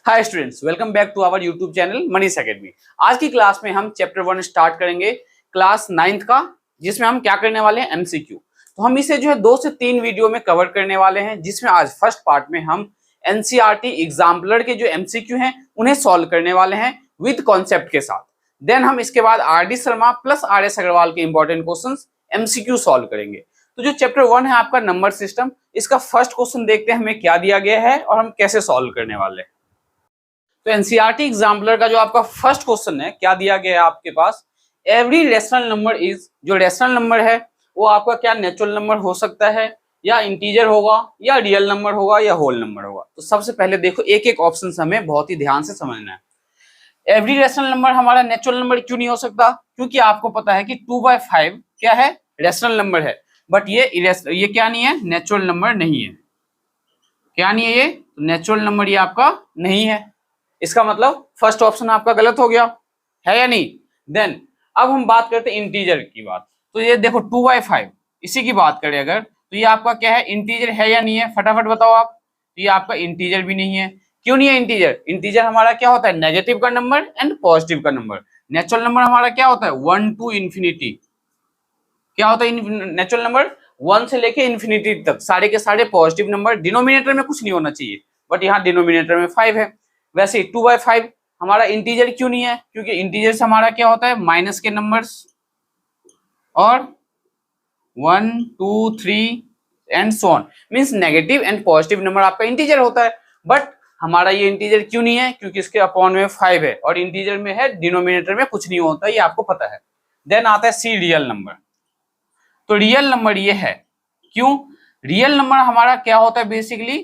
Hi students, welcome back to our YouTube channel Manish Academy. आज की class में हम चैप्टर 1 स्टार्ट करेंगे क्लास 9th का, जिसमें हम क्या करने वाले हैं, एमसीक्यू। तो हम इसे जो है 2 से 3 वीडियो में कवर करने वाले हैं, जिसमें आज फर्स्ट पार्ट में हम एनसीईआरटी एग्जाम्पलर के जो एमसीक्यू हैं उन्हें सॉल्व करने वाले हैं विद कॉन्सेप्ट के साथ। देन हम इसके बाद RD Sharma plus RS Agarwal के इंपॉर्टेंट क्वेश्चन एमसीक्यू सॉल्व करेंगे। तो जो चैप्टर 1 है आपका नंबर सिस्टम, इसका फर्स्ट क्वेश्चन देखते हैं हमें क्या दिया गया है और हम कैसे सॉल्व करने वाले हैं। तो एनसीईआरटी एग्जाम्पलर का जो आपका फर्स्ट क्वेश्चन है, क्या दिया गया है आपके पास, एवरी रेशनल नंबर इज, जो रेशनल नंबर है वो आपका क्या नेचुरल नंबर हो सकता है, या इंटीजर होगा, या रियल नंबर होगा, या होल नंबर होगा। तो सबसे पहले देखो, एक एक ऑप्शन हमें बहुत ही ध्यान से समझना है। एवरी रेशनल नंबर हमारा नेचुरल नंबर क्यों नहीं हो सकता? क्योंकि आपको पता है कि 2/5 क्या है, रेशनल नंबर है, बट ये क्या नहीं है, नेचुरल नंबर नहीं है। क्या नहीं है ये? नेचुरल नंबर ये आपका नहीं है। इसका मतलब फर्स्ट ऑप्शन आपका गलत हो गया है या नहीं। देन अब हम बात करते हैं इंटीजर की बात। तो ये देखो 2/5, इसी की बात करें अगर, तो ये आपका क्या है, इंटीजर है या नहीं है, फटाफट बताओ आप। तो ये आपका इंटीजर भी नहीं है। क्यों नहीं है इंटीजर? इंटीजर हमारा क्या होता है, नेगेटिव का नंबर एंड पॉजिटिव का नंबर। नेचुरल नंबर हमारा क्या होता है, 1 to infinity। क्या होता है नेचुरल नंबर? 1 से लेके इंफिनिटी तक सारे के सारे पॉजिटिव नंबर। डिनोमिनेटर में कुछ नहीं होना चाहिए, बट यहाँ डिनोमिनेटर में 5 है। वैसे 2/5 हमारा इंटीजर क्यों नहीं है? क्योंकि इंटीजर से हमारा क्या होता है, माइनस के नंबर्स और 1 2 3 and so on, means negative and positive number आपका इंटीजर होता है। बट हमारा ये इंटीजर क्यों नहीं है? क्योंकि इसके अपॉन में 5 है और इंटीजर में है, डिनोमिनेटर में कुछ नहीं होता, ये आपको पता है। देन आता है सी, रियल नंबर। तो रियल नंबर ये है। क्यों? रियल नंबर हमारा क्या होता है, basically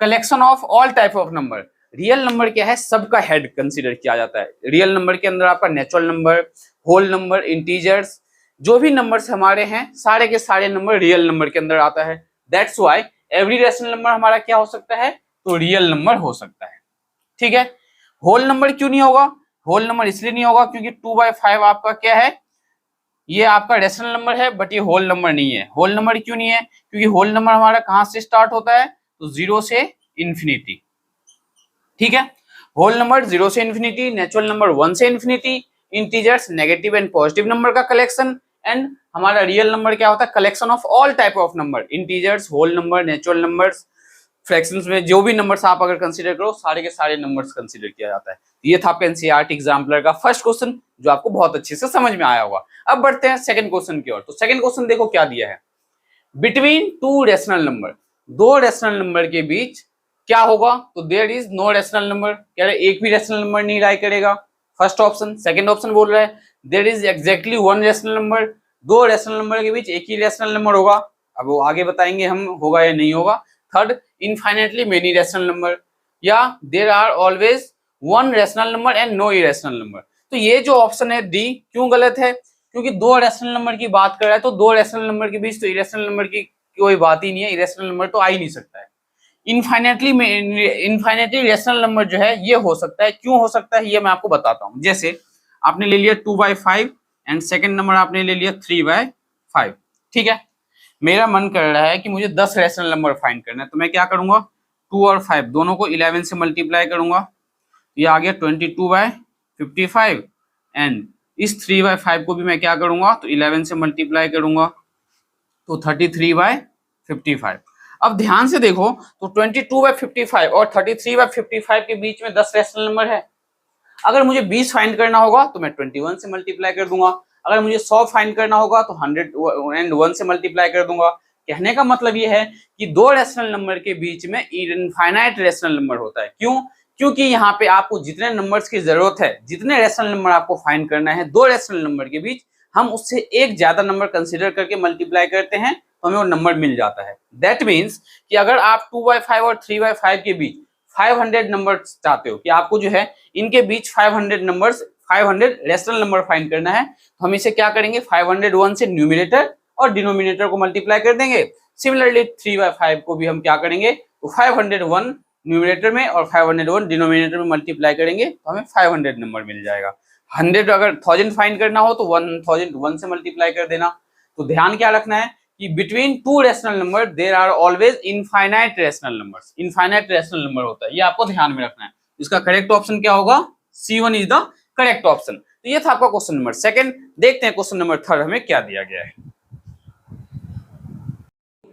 collection of all type of number. Real number क्या है, सबका हेड कंसीडर किया जाता है। रियल नंबर के अंदर आपका natural number, whole number, integers, जो भी नंबर्स हमारे हैं सारे के सारे नंबर रियल नंबर के अंदर आता है। That's why every rational number हमारा क्या हो सकता है, तो रियल नंबर हो सकता है। ठीक है। होल नंबर क्यों नहीं होगा? होल नंबर इसलिए नहीं होगा क्योंकि 2/5 आपका क्या है, ये आपका रेशनल नंबर है, बट ये होल नंबर नहीं है। होल नंबर क्यों नहीं है? क्योंकि होल नंबर हमारा कहां से स्टार्ट होता है, तो 0 से इंफिनिटी। ठीक है। होल नंबर 0 से इंफिनिटी, नेचुरल नंबर 1 से infinity, integers negative and positive number का कलेक्शन, एंड हमारा रियल नंबर क्या होता है, collection of all type of number, integers, whole number, natural numbers, fractions में जो भी नंबर्स आप अगर कंसीडर करो, सारे के सारे नंबर्स कंसीडर किया जाता है। ये था आपका एनसीईआरटी एग्जाम्पलर का फर्स्ट क्वेश्चन, जो आपको बहुत अच्छे से समझ में आया होगा। अब बढ़ते हैं सेकंड क्वेश्चन की ओर। तो सेकंड क्वेश्चन देखो क्या दिया है, between 2 rational number, 2 rational number के बीच क्या होगा, तो there is no rational number. कह रहे एक भी रेशनल नंबर नहीं लाई करेगा, फर्स्ट ऑप्शन। सेकंड ऑप्शन बोल रहा है there is exactly 1 rational number, 2 rational number के बीच एक ही रेशनल नंबर होगा। अब वो आगे बताएंगे हम होगा या नहीं होगा। Third, infinitely many rational number, या there are always 1 rational number and no irrational number. तो ये जो ऑप्शन है डी क्यों गलत है? क्योंकि 2 रेशनल नंबर की बात कर रहा है, तो 2 रेशनल नंबर के बीच तो इरेशनल नंबर की कोई बात ही नहीं है, इरेशनल नंबर तो आ ही नहीं सकता है। इनफाइनेटली रेशनल नंबर जो है ये हो सकता है। क्यों हो सकता है ये मैं आपको बताता हूँ। जैसे आपने ले लिया 2/5 एंड सेकंड नंबर आपने ले लिया 3/5। ठीक है। मेरा मन कर रहा है कि मुझे 10 रेशनल नंबर फाइंड करना है, तो मैं क्या करूंगा, 2 और 5 दोनों को 11 से मल्टीप्लाई करूंगा। ये आ गया 22/55 एंड इस 3/5 को भी मैं क्या करूंगा, तो 11 से मल्टीप्लाई करूंगा, तो 33/55। अब ध्यान से देखो, तो 22/55 और 33/55 के बीच में 10 रेशनल नंबर है। अगर मुझे 20 फाइंड करना होगा तो मैं 21 से मल्टीप्लाई कर दूंगा। अगर मुझे 100 फाइंड करना होगा तो 101 से मल्टीप्लाई कर दूंगा। कहने का मतलब ये है कि 2 रेशनल नंबर के बीच में इनफाइनाइट रेशनल नंबर होता है। क्यों? क्योंकि यहाँ पे आपको जितने नंबर्स की जरूरत है, जितने रेशनल नंबर आपको फाइंड करना है 2 रेशनल नंबर के बीच, हम उससे एक ज्यादा नंबर कंसिडर करके मल्टीप्लाई करते हैं तो हमें वो नंबर मिल जाता है। दैट मीन्स कि अगर आप 2/5 और 3/5 के बीच 500 नंबर चाहते हो, कि आपको जो है इनके बीच 500 रेशनल नंबर फाइंड करना है, तो हम इसे क्या करेंगे, 501 से न्यूमिनेटर और डिनोमिनेटर को मल्टीप्लाई कर देंगे। सिमिलरली 3/5 को भी हम क्या करेंगे, तो 501 न्यूमिनेटर में और 501 डिनोमिनेटर में मल्टीप्लाई करेंगे तो हमें 500 नंबर मिल जाएगा। 100 अगर 1000 फाइंड करना हो तो 1001 से मल्टीप्लाई कर देना। तो ध्यान क्या रखना है कि between 2 rational number there are always infinite rational numbers. Infinite rational number होता है, ये आपको ध्यान में रखना है। इसका करेक्ट ऑप्शन क्या होगा? C1 is the correct option. तो ये था आपका क्वेश्चन नंबर सेकंड। देखते हैं क्वेश्चन नंबर थर्ड हमें क्या दिया गया है।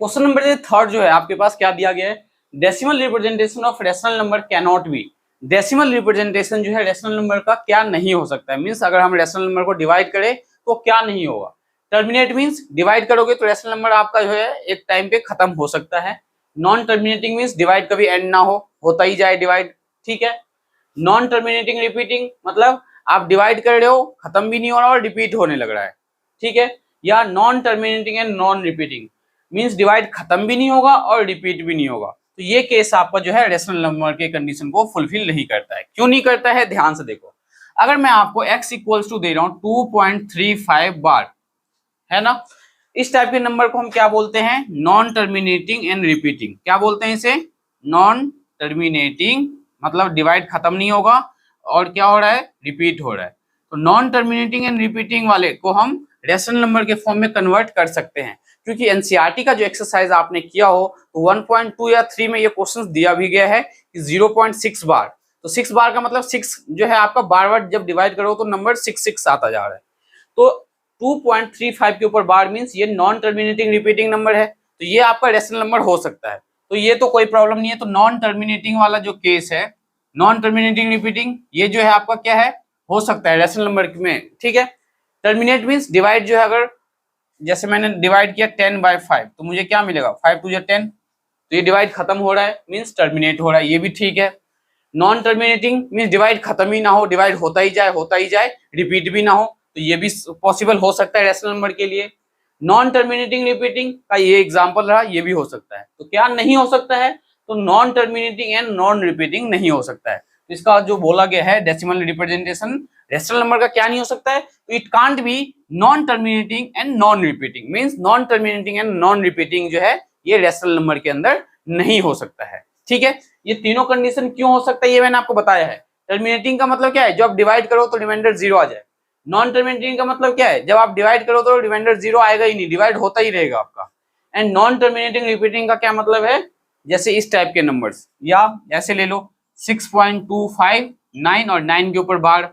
क्वेश्चन नंबर थर्ड जो है आपके पास क्या दिया गया है? Decimal representation of rational number can not be. Decimal representation जो है रेशनल नंबर का क्या नहीं हो सकता है, मींस अगर हम रेशनल नंबर को डिवाइड करें तो क्या नहीं होगा। टर्मिनेट मींस डिवाइड करोगे तो रेशनल नंबर आपका जो है एक टाइम पे खत्म हो सकता है। नॉन टर्मिनेटिंग मींस डिवाइड कभी एंड ना हो, होता ही जाए डिवाइड, ठीक है। नॉन टर्मिनेटिंग रिपीटिंग मतलब आप डिवाइड कर रहे हो, खत्म भी नहीं हो रहा और रिपीट होने लग रहा है, ठीक है। या non terminating and non repeating means divide खत्म भी नहीं होगा और रिपीट भी नहीं होगा। तो ये केस आपका जो है रेशनल नंबर के कंडीशन को फुलफिल नहीं करता है। क्यों नहीं करता है, ध्यान से देखो। अगर मैं आपको x इक्वल्स टू दे रहा हूं 2.35 बार, है ना, इस टाइप के नंबर को हम क्या बोलते हैं? Non terminating and repeating. क्या बोलते हैं इसे? नॉन टर्मिनेटिंग मतलब डिवाइड खत्म नहीं होगा और क्या हो रहा है? रिपीट हो रहा है। तो नॉन टर्मिनेटिंग एंड रिपीटिंग वाले को हम रेशनल नंबर के फॉर्म में कन्वर्ट कर सकते हैं। क्योंकि एनसीईआरटी का जो एक्सरसाइज आपने किया हो तो 1.2 या 3 में ये क्वेश्चन दिया भी गया है कि 0.6 बार। तो 6 बार का मतलब 6 जो है आपका बार बार जब डिवाइड करो तो नंबर 6 आता जा रहा है। तो 2.35 के ऊपर बार मींस ये नॉन टर्मिनेटिंग रिपीटिंग नंबर है, तो ये आपका रेशनल नंबर हो सकता है। तो ये तो कोई प्रॉब्लम नहीं है। तो नॉन टर्मिनेटिंग वाला जो केस है, नॉन टर्मिनेटिंग रिपीटिंग, ये जो है आपका क्या है? हो सकता है रेशनल नंबर में, ठीक है। टर्मिनेट मींस डिवाइड जो है, अगर जैसे मैंने डिवाइड किया 10/5 तो मुझे क्या मिलेगा? 5 2 10, तो ये डिवाइड खत्म हो रहा है मींस टर्मिनेट हो रहा है, ये भी ठीक है। नॉन टर्मिनेटिंग मींस डिवाइड खत्म ही ना हो, डिवाइड होता ही जाए, रिपीट भी ना हो, तो ये भी पॉसिबल हो सकता है रेशनल नंबर के लिए। नॉन टर्मिनेटिंग रिपीटिंग का ये एग्जांपल रहा, ये भी हो सकता है। तो क्या नहीं हो सकता है? तो non terminating and non repeating नहीं हो सकता है। तो इसका जो बोला गया है डेसिमल रिप्रेजेंटेशन रेशनल नंबर का क्या नहीं हो सकता है? तो it can't be non terminating and non repeating, means non terminating and non repeating जो है ये रेशनल नंबर के अंदर नहीं हो सकता है, ठीक है। ये तीनों कंडीशन क्यों हो सकता है ये मैंने आपको बताया है। टर्मिनेटिंग का मतलब क्या है? जब आप डिवाइड करो तो रिमाइंडर 0 आ जाए। नॉन टर्मिनेटिंग का मतलब क्या है? जब आप डिवाइड करो तो रिमाइंडर 0 आएगा ही नहीं, डिवाइड होता ही रहेगा आपका। एंड नॉन टर्मिनेटिंग रिपीटिंग का क्या मतलब है? जैसे इस टाइप के नंबर्स, या ऐसे ले लो 6.25 9 और 9 के ऊपर बार,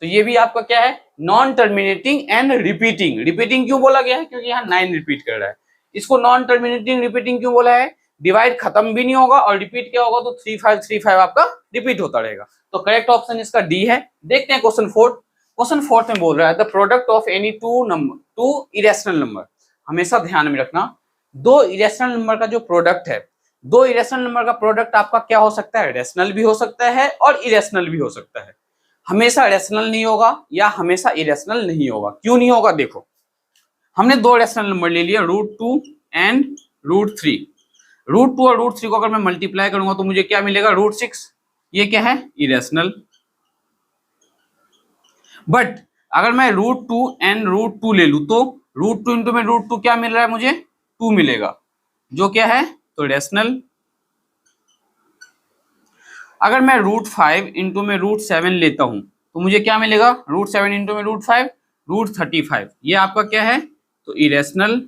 तो ये भी आपका क्या है? Non terminating and repeating. Repeating क्यों बोला गया है? क्योंकि यहाँ 9 रिपीट कर रहा है। इसको नॉन टर्मिनेटिंग रिपीटिंग क्यों बोला है? डिवाइड खत्म भी नहीं होगा और रिपीट क्या होगा? तो 3535 आपका रिपीट होता रहेगा। तो करेक्ट ऑप्शन इसका डी है। देखते हैं क्वेश्चन फोर्थ। क्वेश्चन फोर्थ में बोल रहा है the product of any two irrational number. हमेशा ध्यान में रखना, दो इरेशनल नंबर का जो प्रोडक्ट है, दो इरेशनल नंबर का प्रोडक्ट आपका क्या हो सकता है? रेशनल भी हो सकता है और इरेशनल भी हो सकता है। हमेशा रेशनल नहीं होगा या हमेशा इरेशनल नहीं होगा। क्यों नहीं होगा? देखो, हमने दो रेशनल नंबर ले लिया √2 एंड √3। √2 और √3 को अगर मैं मल्टीप्लाई करूंगा तो मुझे क्या मिलेगा? √6। ये क्या है? इरेशनल। बट अगर मैं √2 एंड √2 ले लूं तो √2 इंटू में √2 क्या मिल रहा है? मुझे 2 मिलेगा, जो क्या है? तो रेशनल। अगर मैं √5 इंटू में √7 लेता हूं तो मुझे क्या मिलेगा? √7 इंटू में √5 √35। ये आपका क्या है? तो इरेशनल।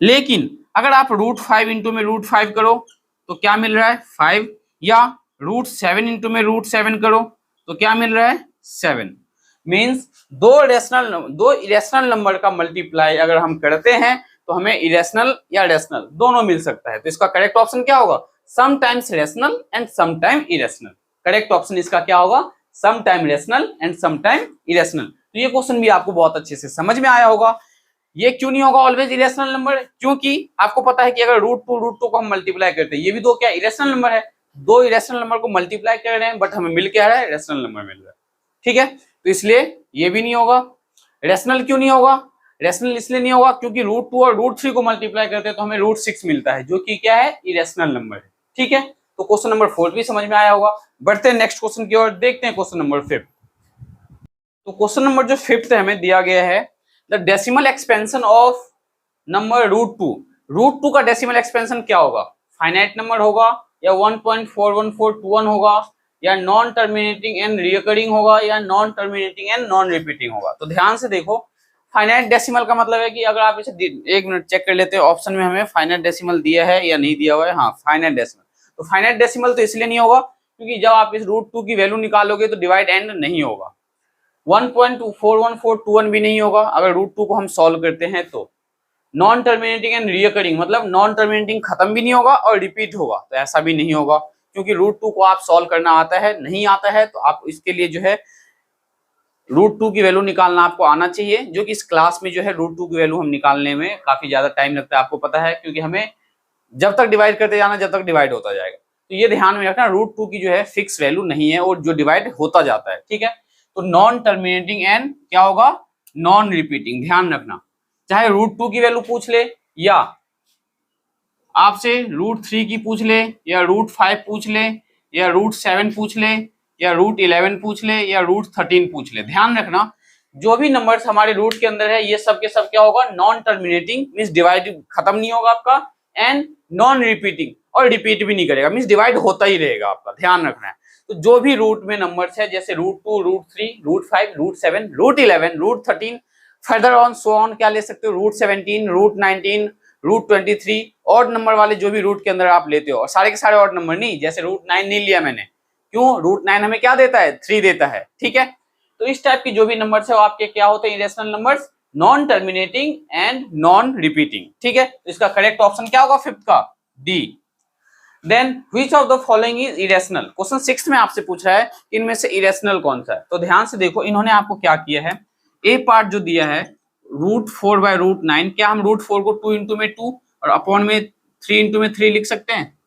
लेकिन अगर आप √5 इंटू में √5 करो तो क्या मिल रहा है? 5। या √7 इंटू में √7 करो तो क्या मिल रहा है? 7। मीन्स दो इरेशनल नंबर का मल्टीप्लाई अगर हम करते हैं तो हमें इरेशनल या रेशनल दोनों मिल सकता है। तो इसका करेक्ट ऑप्शन क्या होगा? Sometimes rational and sometime irrational. Correct option इसका क्या होगा? Sometime rational and sometime irrational. तो ये क्वेश्चन भी आपको बहुत अच्छे से समझ में आया होगा। ये क्यों नहीं होगा ऑलवेज इरेशनल नंबर? क्योंकि आपको पता है कि अगर √2 को हम मल्टीप्लाई करते हैं, ये भी दो क्या इरेशनल नंबर है, दो इरेशनल नंबर को मल्टीप्लाई कर रहे हैं बट हमें मिल क्या रहा है? रेशनल नंबर मिल रहा है, ठीक है। तो इसलिए ये भी नहीं होगा। रेशनल क्यों नहीं होगा? रेशनल इसलिए नहीं होगा क्योंकि √2 और √3 को मल्टीप्लाई करते हैं तो हमें √6 मिलता है, जो कि क्या है? इरेशनल नंबर है, ठीक है। तो क्वेश्चन नंबर 4 भी समझ में आया होगा। बढ़ते हैं नेक्स्ट क्वेश्चन की ओर, देखते हैं क्वेश्चन नंबर 5। तो क्वेश्चन नंबर जो 5 है हमें दिया गया है the decimal expansion of number √2। √2 का डेसिमल एक्सपेंशन क्या होगा? फाइनाइट नंबर होगा या 1.41421 होगा या नॉन टर्मिनेटिंग एंड रिकरिंग होगा या non terminating and non repeating होगा। तो ध्यान से देखो, फाइनाइट डेसिमल का मतलब है कि अगर आप इसे एक मिनट चेक कर लेते हैं ऑप्शन में हमें फाइनाइट डेसिमल दिया है या नहीं दिया हुआ है। हाँ, फाइनाइट डेसिमल। तो फाइनाइट डेसिमल तो इसलिए नहीं होगा क्योंकि जब आप इस √2 की वैल्यू निकालोगे तो डिवाइड एंड नहीं होगा। 1.41421 भी नहीं होगा अगर √2 को हम सॉल्व करते हैं तो। नॉन टर्मिनेटिंग एंड रिकरिंग मतलब नॉन टर्मिनेटिंग खत्म भी नहीं होगा और रिपीट होगा, तो ऐसा भी नहीं होगा क्योंकि √2 को आप सॉल्व करना आता है, नहीं आता है तो आप इसके लिए जो है √2 की वैल्यू निकालना आपको आना चाहिए, जो कि इस क्लास में जो है √2 की वैल्यू हम निकालने में काफी ज्यादा टाइम लगता है, आपको पता है, क्योंकि हमें जब तक डिवाइड करते जाना जब तक डिवाइड होता जाएगा। तो ये ध्यान में रखना √2 की जो है फिक्स वैल्यू नहीं है और जो डिवाइड होता जाता है, ठीक है। तो नॉन टर्मिनेटिंग एंड क्या होगा, नॉन रिपीटिंग, ध्यान रखना। चाहे √2 की वैल्यू पूछ ले या आपसे √3 की पूछ ले या √5 पूछ ले या √7 पूछ ले या √11 पूछ ले या √13 पूछ ले, ध्यान रखना जो भी नंबर्स हमारे रूट के अंदर है ये सब के सब क्या होगा, नॉन टर्मिनेटिंग मींस डिवाइड खत्म नहीं होगा आपका, एंड नॉन रिपीटिंग और रिपीट भी नहीं करेगा मींस डिवाइड होता ही रहेगा आपका, ध्यान रखना है। तो जो भी रूट में नंबर्स है जैसे √2, √3, √5, √7, √11, √13 फर्दर ऑन सो ऑन क्या ले सकते हो, √17, √19, √23 ऑड नंबर वाले जो भी रूट के अंदर आप लेते हो, और सारे के सारे ऑड नंबर नहीं, जैसे √9 नहीं लिया मैंने, क्यों, √9 हमें क्या देता है, 3 देता है, ठीक है। तो इस टाइप की जो भी नंबर्स है वो आपके क्या होते हैं, irrational numbers, non terminating and non repeating, ठीक है। तो इसका करेक्ट ऑप्शन क्या होगा फिफ्थ का, D. Then which of the following is irrational, question 6 में आपसे पूछ रहा है इनमें से इरेशनल कौन सा है। तो ध्यान से देखो, इन्होंने आपको क्या किया है, ए पार्ट जो दिया है √4/√9, क्या हम √4 को 2 इंटू में 2 और अपॉन में 3 इंटू में 3 लिख सकते हैं।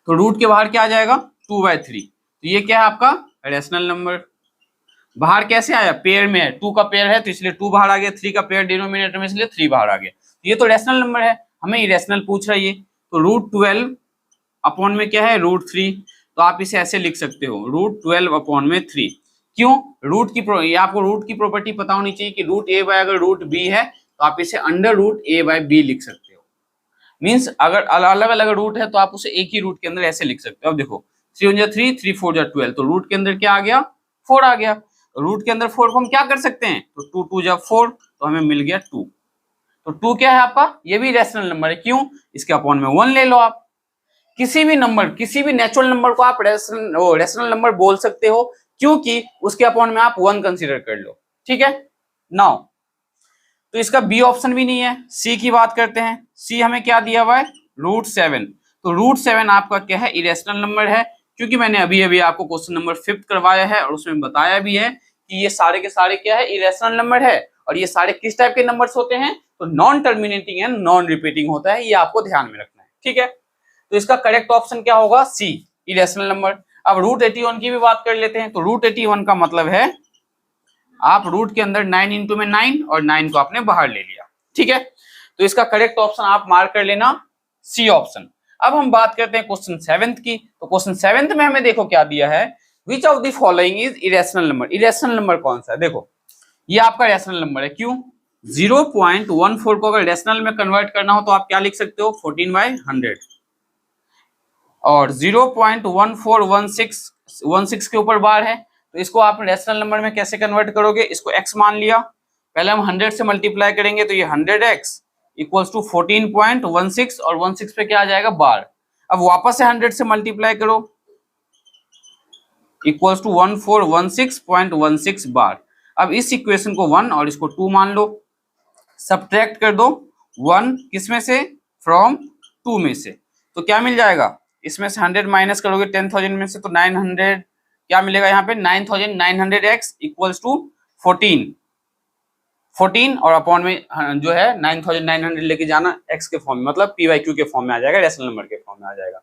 तो रूट के बाहर क्या आ जाएगा, 2/3, तो ये क्या है आपका रेशनल नंबर। बाहर कैसे आया, पेयर में है, 2 का पेयर है तो इसलिए 2 बाहर आ गया, 3 का पेयर डिनोमिनेटर में इसलिए 3 बाहर आ गया, तो ये तो रेशनल नंबर है, हमें इरेशनल पूछ रहा है ये। तो √12 अपॉन में क्या है, √3, तो आप इसे ऐसे लिख सकते हो √12 अपॉन में 3। क्यों, रूट की ये आपको रूट की प्रॉपर्टी पता होनी चाहिए कि √a बाय अगर √b है तो आप इसे √a/b लिख सकते हो। मींस अगर अलग अलग रूट है तो आप उसे एक ही रूट के अंदर ऐसे लिख सकते हो। अब देखो 3 × 3, 3 4 12, तो रूट के अंदर क्या आ गया, 4 आ गया। रूट के अंदर 4 को हम क्या कर सकते हैं, तो 2 2 जब 4, तो हमें मिल गया 2। तो 2 क्या है आपका, ये भी रेशनल नंबर है, क्यों, इसके अपॉन में 1 ले लो आप। किसी भी नंबर, किसी भी नेचुरल नंबर को आप रेशनल नंबर बोल सकते हो, क्योंकि उसके अपॉन में आप 1 कंसीडर कर लो, ठीक है। नाउ तो इसका बी ऑप्शन भी नहीं है, सी की बात करते हैं। सी हमें क्या दिया हुआ है, √7, तो √7 आपका क्या है, इरेशनल नंबर है, क्योंकि मैंने अभी अभी आपको क्वेश्चन नंबर 5 करवाया है और उसमें बताया भी है कि ये सारे के सारे क्या है, इरेशनल नंबर है, और ये सारे किस टाइप के नंबर्स होते हैं, तो non terminating and non repeating होता है, ये आपको ध्यान में रखना है, ठीक है। तो इसका करेक्ट ऑप्शन क्या होगा, सी, इरेशनल नंबर। अब √81 की भी बात कर लेते हैं। तो √81 का मतलब है आप रूट के अंदर 9 इंटू में 9 और 9 को आपने बाहर ले लिया, ठीक है। तो इसका करेक्ट ऑप्शन आप मार्क कर लेना, सी ऑप्शन। अब हम बात करते हैं क्वेश्चन 7 की। तो क्वेश्चन 7 में हमें देखो क्या दिया है, which of the following is irrational number. Irrational number कौन सा है, देखो ये आपका रेशनल नंबर है, क्यों, 0.14 को अगर रेशनल में कन्वर्ट करना हो तो आप क्या लिख सकते हो, 14/100, और 0.1416 के ऊपर बार है, तो इसको आप रेशनल नंबर में कैसे कन्वर्ट करोगे, इसको x मान लिया, पहले हम 100 से मल्टीप्लाई करेंगे तो ये 100x इक्वल्स टू 14.16, और 16 पे क्या आ जाएगा, बार। अब वापस से 100 से मल्टीप्लाई करो, इक्वल्स टू 1416.16 बार। अब इस इक्वेशन को 1 और इसको 2 मान लो, सब्ट्रैक्ट कर दो 1 किसमें से, फ्रॉम 2 में से, तो क्या मिल जाएगा, इसमें से 100 माइनस करोगे 10,000 में से, तो 900 क्या मिलेगा यहाँ पे, 9,900x इक्वल्स टू 14 और अपॉन में जो है 9,900 लेके जाना x के फॉर्म में, मतलब p/q के फॉर्म में आ जाएगा, रेशनल नंबर के फॉर्म में आ जाएगा।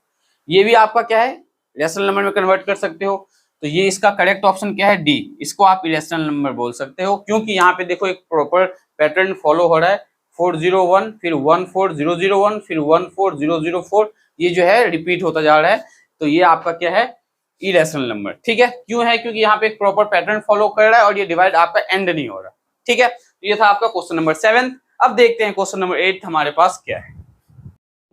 ये भी आपका क्या है, रेशनल नंबर में कन्वर्ट कर सकते हो। तो ये इसका करेक्ट ऑप्शन क्या है, डी, इसको आप इरेशनल नंबर बोल सकते हो, क्योंकि यहाँ पे देखो एक प्रॉपर पैटर्न फॉलो हो रहा है, 401 फिर 14001 फिर 14004, ये जो है रिपीट होता जा रहा है, तो ये आपका क्या है, इरेशनल नंबर, ठीक है। क्यों है, क्योंकि यहाँ पे एक प्रॉपर पैटर्न फॉलो कर रहा है और ये डिवाइड आपका एंड नहीं हो रहा, ठीक है। तो ये था आपका क्वेश्चन नंबर 7। अब देखते हैं क्वेश्चन नंबर 8 हमारे पास क्या है।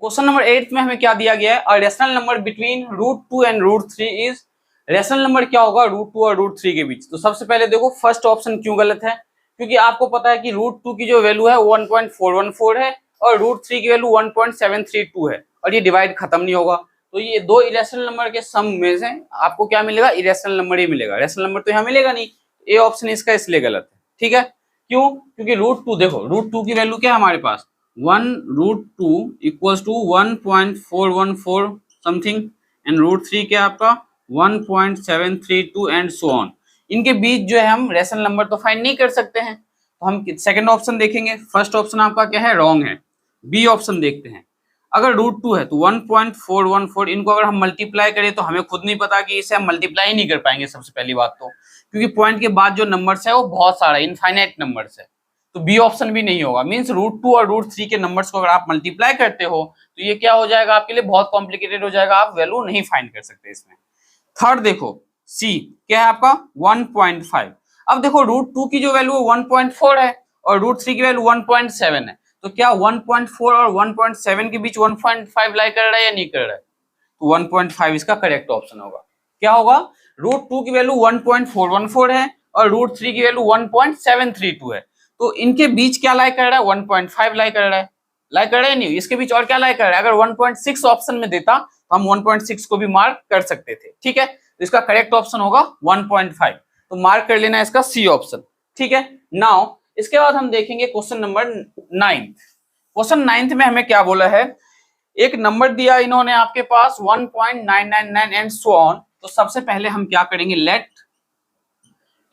क्वेश्चन नंबर 8 में हमें क्या दिया गया है, a rational number between √2 and √3 is, rational number क्या होगा √2 और √3 के बीच। तो सबसे पहले देखो फर्स्ट ऑप्शन क्यों गलत है, क्योंकि आपको पता है कि √2 की जो वैल्यू है 1.414 है और √3 की वैल्यू 1.732 है, और ये डिवाइड खत्म नहीं होगा, तो तो ये दो इरेशनल नंबर के सम में से आपको क्या मिलेगा, इरेशनल नंबर ही मिलेगा, रेशनल नंबर तो यहाँ मिलेगा नहीं। ए ऑप्शन इसका इसलिए गलत है। ठीक है, क्यों? क्योंकि √2 देखो, √2 की वैल्यू क्या है हमारे पास, 1√2 इक्वल्स टू 1.414 समथिंग, एंड √3 क्या आपका 1.732 एंड सो ऑन। इनके बीच जो है हम रेशनल नंबर तो फाइंड नहीं कर सकते हैं, तो हम सेकंड ऑप्शन देखेंगे। फर्स्ट ऑप्शन आपका क्या है, रॉन्ग है। बी ऑप्शन देखते हैं। अगर √2 है तो 1.414, इनको अगर हम मल्टीप्लाई करें तो हमें खुद नहीं पता कि इसे हम मल्टीप्लाई नहीं कर पाएंगे सबसे पहली बात तो, क्योंकि पॉइंट के बाद जो नंबर्स है वो बहुत सारा इनफाइनाइट नंबर्स है, तो बी ऑप्शन भी नहीं होगा। मींस √2 और √3 के नंबर्स को अगर आप मल्टीप्लाई करते हो तो ये क्या हो जाएगा, आपके लिए बहुत कॉम्प्लिकेटेड हो जाएगा, आप वैल्यू नहीं फाइंड कर सकते इसमें। थर्ड देखो, सी क्या है आपका 1.5। अब देखो √2 की जो वैल्यू 1.4 है और √3 की वैल्यू 1.7 है, तो क्या 1.4 और 1.7 के बीच 1.5 लाई कर रहा है या नहीं कर रहा है, तो 1.5 इसका करेक्ट ऑप्शन होगा। क्या होगा, √2 की वैल्यू 1.414 है और √3 की वैल्यू 1.732 है, तो इनके बीच क्या लाई कर रहा है, 1.5 लाई कर रहा है, लाई कर रहा है नहीं, इसके बीच और क्या लाई कर रहा है। अगर 1.6 ऑप्शन में देता तो हम 1.6 को भी मार्क कर सकते थे। ठीक है, तो इसका करेक्ट ऑप्शन होगा 1.5, तो मार्क कर लेना इसका सी ऑप्शन। ठीक है, नाउ इसके बाद हम देखेंगे क्वेश्चन नंबर 9। क्वेश्चन 9 में हमें क्या बोला है, एक नंबर दिया इन्होंने आपके पास 1.999 एंड सो ऑन। तो सबसे पहले हम क्या करेंगे, let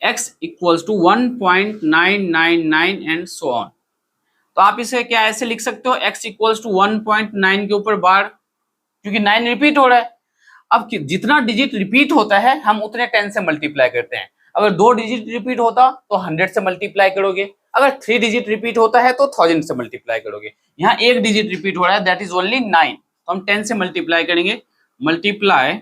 x equals to 1.999 and so on. तो आप इसे क्या ऐसे लिख सकते हो, x इक्वल्स टू 1.9 के ऊपर बार, क्योंकि 9 रिपीट हो रहा है। अब जितना डिजिट रिपीट होता है हम उतने 10 से मल्टीप्लाई करते हैं। अगर 2 डिजिट रिपीट होता तो 100 से मल्टीप्लाई करोगे, अगर 3 डिजिट रिपीट होता है तो 1000 से मल्टीप्लाई करोगे। यहाँ एक डिजिट रिपीट हो रहा है, दैट इज ओनली 9, तो हम 10 से मल्टीप्लाई करेंगे। Multiply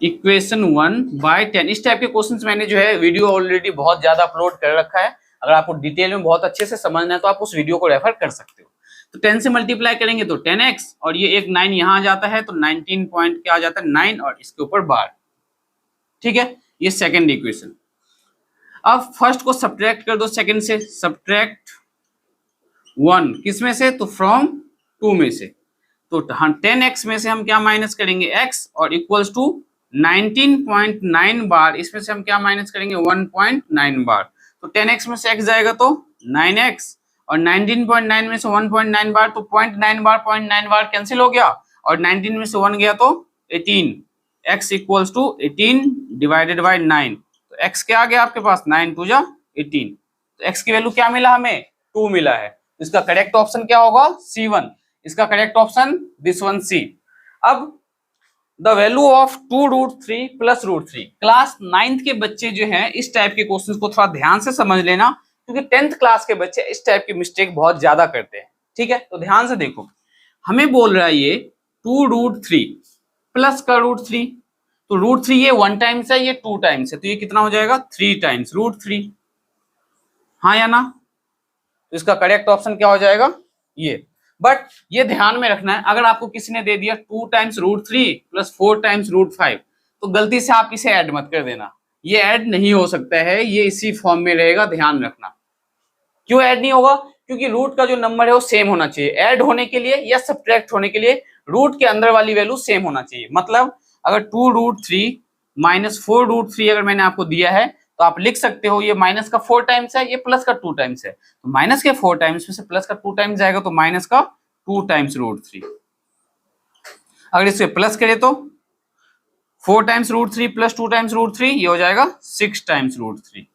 equation 1 by 10। इस टाइप के क्वेश्चंस मैंने जो है वीडियो ऑलरेडी बहुत ज्यादा अपलोड कर रखा है, अगर आपको डिटेल में बहुत अच्छे से समझना है तो आप उस वीडियो को रेफर कर सकते हो। तो 10 से मल्टीप्लाई करेंगे तो 10x, और ये एक 9 यहाँ आ जाता है तो 19 पॉइंट क्या आ जाता है 9, और इसके ऊपर बार। ठीक है, ये सेकंड इक्वेशन। अब फर्स्ट को सब्ट्रैक्ट कर दो सेकंड से, सब्ट्रैक्ट 1 किस में से, तो फ्रॉम 2 में से। तो 10x में से हम क्या माइनस करेंगे, x, और इक्वल्स टू 19.9 बार, इसमें से हम क्या माइनस करेंगे 1.9 बार। तो 10x में से x जाएगा तो 9x, और 19.9 में से 1.9 बार, तो 0.9 बार कैंसिल हो गया, और 19 में से 1 गया तो 18। x equals to 18 divided by 9, तो x क्या आ गया आपके पास, 9 2 जा 18। तो x की वैल्यू क्या मिला हमें, 2 मिला है। तो इसका करेक्ट ऑप्शन क्या होगा, C1। इसका correct option this one C। अब the value of 2√3 plus √3। Class 9th के बच्चे जो हैं इस टाइप के क्वेश्चंस को थोड़ा ध्यान से समझ लेना, क्योंकि 10th क्लास के बच्चे इस टाइप की मिस्टेक बहुत ज्यादा करते हैं। ठीक है, तो ध्यान से देखो, हमें बोल रहा है ये 2√3 प्लस का √3, तो √3 ये 1 टाइम्स है, ये 2 टाइम्स है, तो ये कितना हो जाएगा 3 टाइम्स √3, हाँ या ना। तो इसका करेक्ट ऑप्शन क्या हो जाएगा ये। बट ये ध्यान में रखना है, अगर आपको किसी ने दे दिया 2 टाइम्स √3 प्लस 4 टाइम्स √5, तो गलती से आप इसे ऐड मत कर देना, ये ऐड नहीं हो सकता है, ये इसी फॉर्म में रहेगा, ध्यान रखना। क्यों ऐड नहीं होगा, क्योंकि रूट का जो नंबर है वो सेम होना चाहिए। ऐड होने के लिए या सब्ट्रैक्ट होने के लिए रूट के अंदर वाली वैल्यू सेम होना चाहिए। मतलब अगर 2√3 माइनस 4√3 अगर मैंने आपको दिया है तो आप लिख सकते हो ये माइनस का 4 टाइम्स है, ये प्लस का 2 टाइम्स है, तो माइनस के 4 टाइम्स में से प्लस का 2 टाइम्स जाएगा, तो माइनस का 2 टाइम्स √3। अगर इसे प्लस करें तो 4 टाइम्स √3 प्लस 2 टाइम्स √3, ये हो जाएगा 6 टाइम्स √3।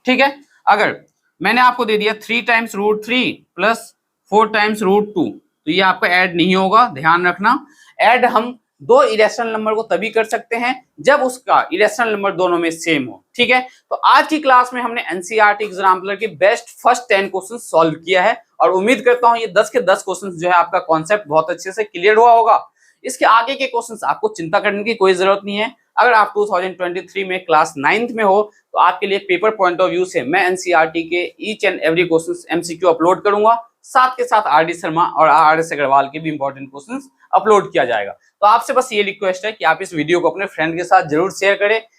ठीक है, अगर मैंने आपको दे दिया 3 टाइम्स √3 प्लस 4 टाइम्स √2, तो ये आपका ऐड नहीं होगा, ध्यान रखना। ऐड हम दो इरेशनल नंबर को तभी कर सकते हैं जब उसका इरेशनल नंबर दोनों में सेम हो। ठीक है, तो आज की क्लास में हमने एनसीईआरटी एग्जाम्पलर के बेस्ट फर्स्ट 10 क्वेश्चन सॉल्व किया है, और उम्मीद करता हूं ये 10 के 10 क्वेश्चन जो है आपका कॉन्सेप्ट बहुत अच्छे से क्लियर हुआ होगा। इसके आगे के क्वेश्चंस आपको चिंता करने की कोई जरूरत नहीं है। अगर आप 2023 में क्लास 9th में हो तो आपके लिए पेपर पॉइंट ऑफ व्यू से मैं एनसीईआरटी के each and every questions MCQ upload करूंगा, साथ के साथ आरडी शर्मा और आरएस अग्रवाल के भी इंपॉर्टेंट क्वेश्चंस अपलोड किया जाएगा। तो आपसे बस ये रिक्वेस्ट है कि आप इस वीडियो को अपने फ्रेंड के साथ जरूर शेयर करें।